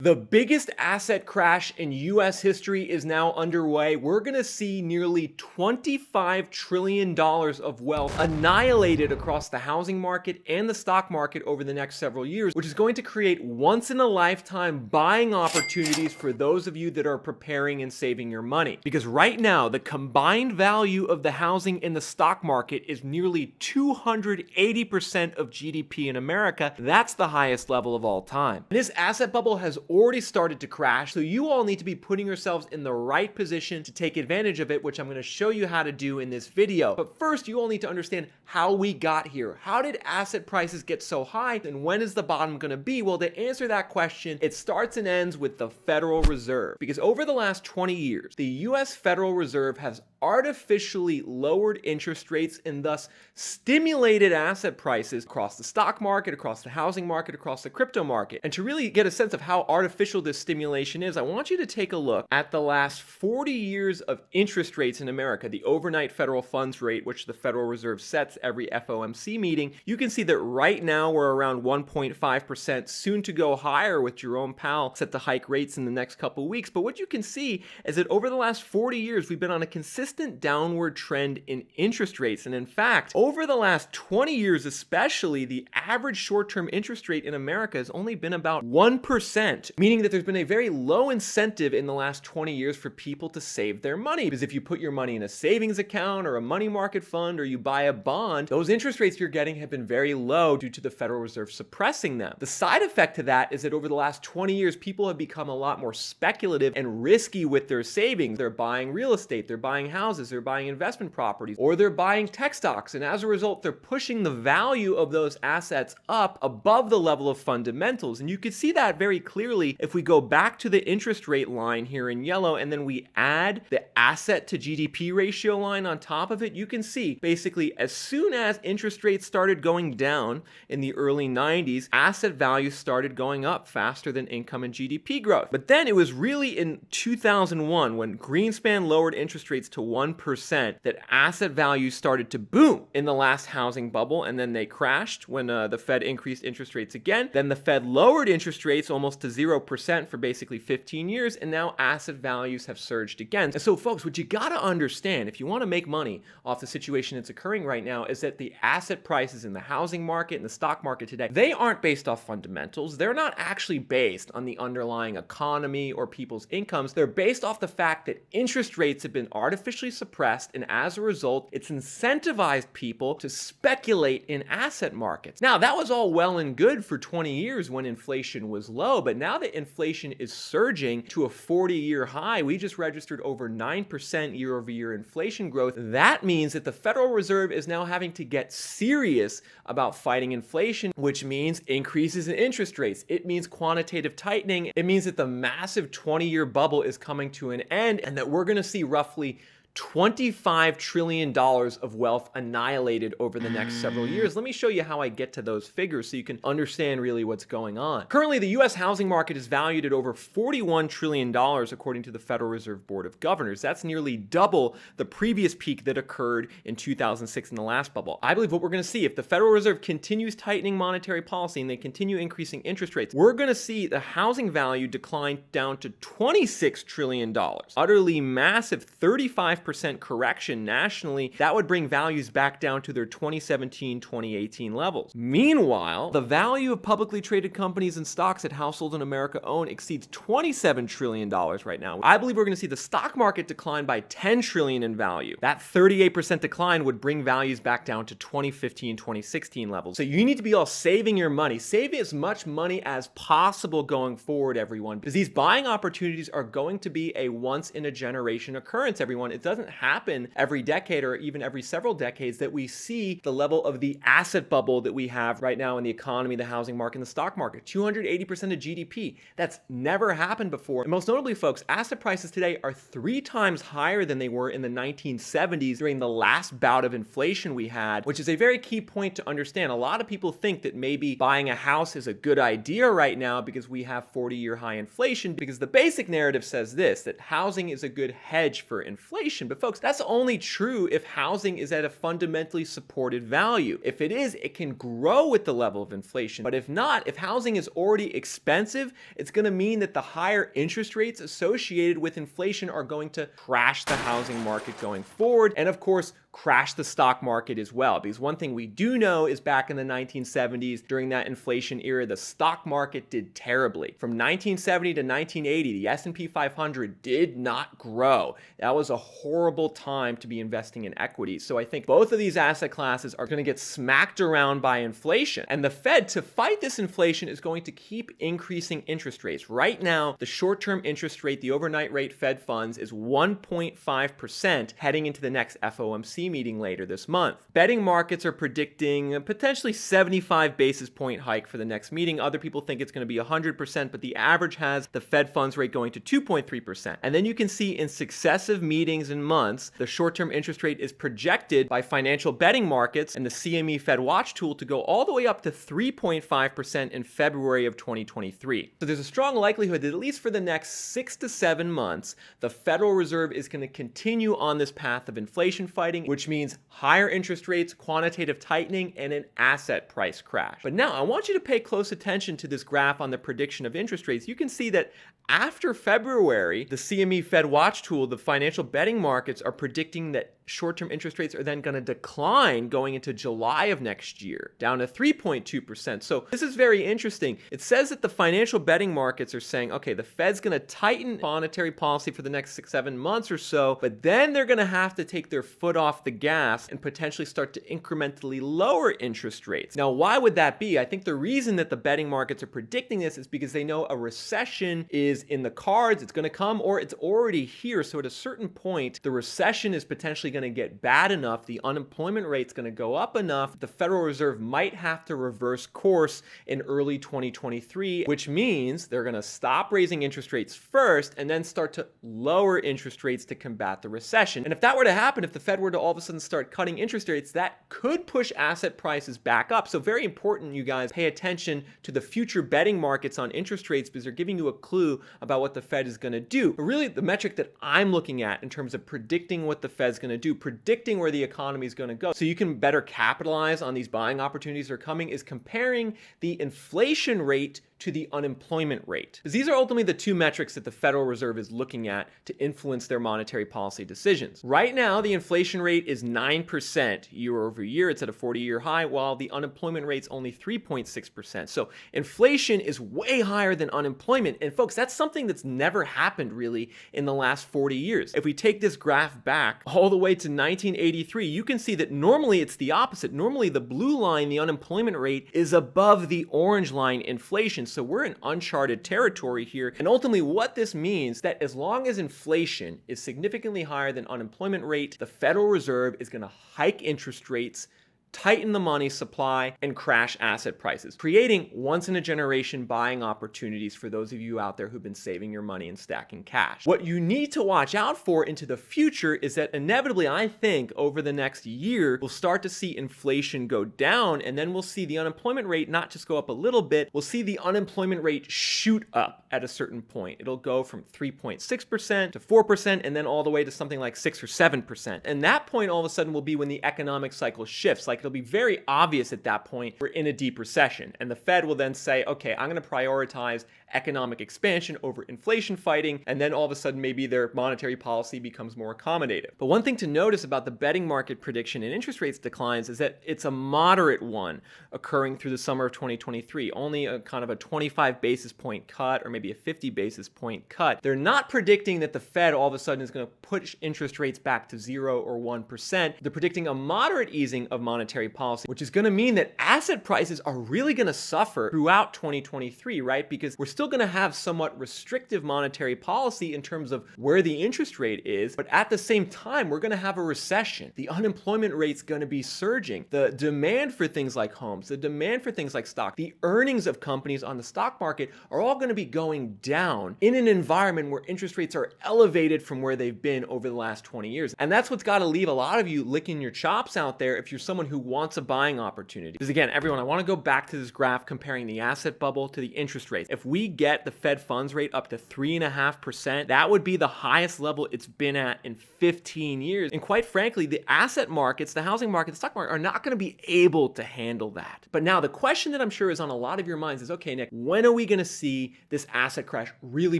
The biggest asset crash in US history is now underway. We're going to see nearly $25 trillion of wealth annihilated across the housing market and the stock market over the next several years, which is going to create once-in-a-lifetime buying opportunities for those of you that are preparing and saving your money. Because right now, the combined value of the housing and the stock market is nearly 280% of GDP in America. That's the highest level of all time. This asset bubble has already started to crash, so you all need to be putting yourselves in the right position to take advantage of it, which I'm going to show you how to do in this video. But first, you all need to understand how we got here. How did asset prices get so high, and when is the bottom going to be? Well, to answer that question, it starts and ends with the Federal Reserve. Because over the last 20 years, the US Federal Reserve has artificially lowered interest rates and thus stimulated asset prices across the stock market, across the housing market, across the crypto market. And to really get a sense of how artificial this stimulation is, I want you to take a look at the last 40 years of interest rates in America, the overnight federal funds rate, which the Federal Reserve sets every FOMC meeting. You can see that right now we're around 1.5%, soon to go higher with Jerome Powell set to hike rates in the next couple of weeks. But what you can see is that over the last 40 years, we've been on a consistent downward trend in interest rates. And in fact, over the last 20 years especially, the average short-term interest rate in America has only been about 1%, meaning that there's been a very low incentive in the last 20 years for people to save their money. Because if you put your money in a savings account or a money market fund or you buy a bond, those interest rates you're getting have been very low due to the Federal Reserve suppressing them. The side effect to that is that over the last 20 years, people have become a lot more speculative and risky with their savings. They're buying real estate, they're buying houses, they're buying investment properties, or they're buying tech stocks. And as a result, they're pushing the value of those assets up above the level of fundamentals. And you can see that very clearly if we go back to the interest rate line here in yellow, and then we add the asset to GDP ratio line on top of it. You can see basically as soon as interest rates started going down in the early 90s, asset values started going up faster than income and GDP growth. But then it was really in 2001 when Greenspan lowered interest rates to 1% that asset values started to boom in the last housing bubble, and then they crashed when the Fed increased interest rates again. Then the Fed lowered interest rates almost to 0% for basically 15 years, and now asset values have surged again. And so folks, what you gotta understand if you want to make money off the situation that's occurring right now is that the asset prices in the housing market and the stock market today, they aren't based off fundamentals. They're not actually based on the underlying economy or people's incomes. They're based off the fact that interest rates have been artificially suppressed, and as a result, it's incentivized people to speculate in asset markets. Now, that was all well and good for 20 years when inflation was low, but now that inflation is surging to a 40-year high, we just registered over 9% year-over-year inflation growth. That means that the Federal Reserve is now having to get serious about fighting inflation, which means increases in interest rates. It means quantitative tightening. It means that the massive 20-year bubble is coming to an end, and that we're going to see roughly $25 trillion of wealth annihilated over the next several years. Let me show you how I get to those figures so you can understand really what's going on. Currently, the US housing market is valued at over $41 trillion according to the Federal Reserve Board of Governors. That's nearly double the previous peak that occurred in 2006 in the last bubble. I believe what we're going to see if the Federal Reserve continues tightening monetary policy and they continue increasing interest rates, we're going to see the housing value decline down to $26 trillion. Utterly massive 35% correction nationally. That would bring values back down to their 2017-2018 levels. Meanwhile, the value of publicly traded companies and stocks that households in America own exceeds $27 trillion right now. I believe we're going to see the stock market decline by $10 trillion in value. That 38% decline would bring values back down to 2015-2016 levels. So you need to be all saving your money. Save as much money as possible going forward, everyone, because these buying opportunities are going to be a once-in-a-generation occurrence, everyone. It doesn't happen every decade or even every several decades that we see the level of the asset bubble that we have right now in the economy, the housing market, and the stock market. 280% of GDP. That's never happened before. And most notably, folks, asset prices today are 3 times higher than they were in the 1970s during the last bout of inflation we had, which is a very key point to understand. A lot of people think that maybe buying a house is a good idea right now because we have 40-year high inflation, because the basic narrative says this, that housing is a good hedge for inflation. inflation. But folks, that's only true if housing is at a fundamentally supported value. If it is, it can grow with the level of inflation. But if not, if housing is already expensive, it's going to mean that the higher interest rates associated with inflation are going to crash the housing market going forward. And of course, crash the stock market as well. Because one thing we do know is back in the 1970s, during that inflation era, the stock market did terribly. From 1970 to 1980, the S&P 500 did not grow. That was a horrible time to be investing in equities. So I think both of these asset classes are going to get smacked around by inflation. And the Fed, to fight this inflation, is going to keep increasing interest rates. Right now, the short-term interest rate, the overnight rate Fed funds, is 1.5% heading into the next FOMC meeting later this month. Betting markets are predicting a potentially 75 basis point hike for the next meeting. Other people think it's going to be 100%, but the average has the Fed funds rate going to 2.3%. And then you can see in successive meetings and months, the short-term interest rate is projected by financial betting markets and the CME Fed Watch Tool to go all the way up to 3.5% in February of 2023. So there's a strong likelihood that at least for the next 6 to 7 months, the Federal Reserve is going to continue on this path of inflation fighting, which means higher interest rates, quantitative tightening, and an asset price crash. But now I want you to pay close attention to this graph on the prediction of interest rates. You can see that after February, the CME Fed Watch Tool, the financial betting markets, are predicting that short-term interest rates are then going to decline going into July of next year, down to 3.2%. So this is very interesting. It says that the financial betting markets are saying, okay, the Fed's going to tighten monetary policy for the next 6-7 months or so, but then they're going to have to take their foot off the gas and potentially start to incrementally lower interest rates. Now, why would that be? I think the reason that the betting markets are predicting this is because they know a recession is in the cards, it's going to come, or it's already here. So at a certain point, the recession is potentially going to get bad enough, the unemployment rate's going to go up enough, the Federal Reserve might have to reverse course in early 2023, which means they're going to stop raising interest rates first and then start to lower interest rates to combat the recession. And if that were to happen, if the Fed were to all of a sudden start cutting interest rates, that could push asset prices back up. So very important, you guys, pay attention to the future betting markets on interest rates because they're giving you a clue about what the Fed is going to do. But really, the metric that I'm looking at in terms of predicting what the Fed's going to do, predicting where the economy is going to go, so you can better capitalize on these buying opportunities that are coming, is comparing the inflation rate to the unemployment rate. Because these are ultimately the two metrics that the Federal Reserve is looking at to influence their monetary policy decisions. Right now, the inflation rate is 9% year over year. It's at a 40-year high, while the unemployment rate's only 3.6%. So inflation is way higher than unemployment. And folks, that's something that's never happened really in the last 40 years. If we take this graph back all the way to 1983, you can see that normally it's the opposite. Normally the blue line, the unemployment rate, is above the orange line, inflation. So we're in uncharted territory here. And ultimately what this means that as long as inflation is significantly higher than unemployment rate, the Federal Reserve is going to hike interest rates, tighten the money supply, and crash asset prices, creating once-in-a-generation buying opportunities for those of you out there who've been saving your money and stacking cash. What you need to watch out for into the future is that inevitably, I think, over the next year, we'll start to see inflation go down, and then we'll see the unemployment rate not just go up a little bit, we'll see the unemployment rate shoot up at a certain point. It'll go from 3.6% to 4%, and then all the way to something like 6 or 7%. And that point all of a sudden will be when the economic cycle shifts. Like, it'll be very obvious at that point we're in a deep recession. And the Fed will then say, okay, I'm going to prioritize economic expansion over inflation fighting. And then all of a sudden, maybe their monetary policy becomes more accommodative. But one thing to notice about the betting market prediction in interest rates declines is that it's a moderate one occurring through the summer of 2023, only a kind of a 25 basis point cut or maybe a 50 basis point cut. They're not predicting that the Fed all of a sudden is going to push interest rates back to 0 or 1%. They're predicting a moderate easing of monetary policy, which is going to mean that asset prices are really going to suffer throughout 2023, right? Because we're still going to have somewhat restrictive monetary policy in terms of where the interest rate is, but at the same time, we're going to have a recession. The unemployment rate's going to be surging. The demand for things like homes, the demand for things like stock, the earnings of companies on the stock market are all going to be going down in an environment where interest rates are elevated from where they've been over the last 20 years. And that's what's got to leave a lot of you licking your chops out there if you're someone who wants a buying opportunity. Because again, everyone, I want to go back to this graph comparing the asset bubble to the interest rates. If we get the Fed funds rate up to 3.5%, that would be the highest level it's been at in 15 years. And quite frankly, the asset markets, the housing market, the stock market are not going to be able to handle that. But now the question that I'm sure is on a lot of your minds is, okay, Nick, when are we going to see this asset crash really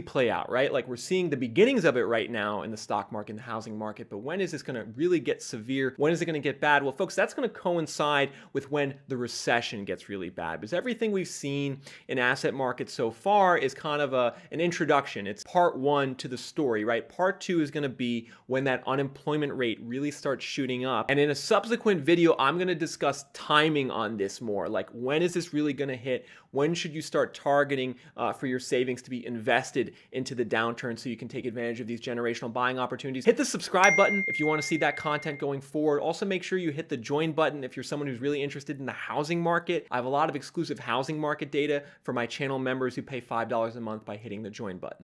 play out, right? Like we're seeing the beginnings of it right now in the stock market and the housing market, but when is this going to really get severe? When is it going to get bad? Well, folks, that's going to coincide with when the recession gets really bad, because everything we've seen in asset markets so far is kind of an introduction. It's part one to the story, right? Part two is going to be when that unemployment rate really starts shooting up. And in a subsequent video, I'm going to discuss timing on this more. Like, when is this really going to hit? When should you start targeting for your savings to be invested into the downturn so you can take advantage of these generational buying opportunities? Hit the subscribe button if you want to see that content going forward. Also, make sure you hit the join button if you're someone who's really interested in the housing market. I have a lot of exclusive housing market data for my channel members who pay $5 a month by hitting the join button.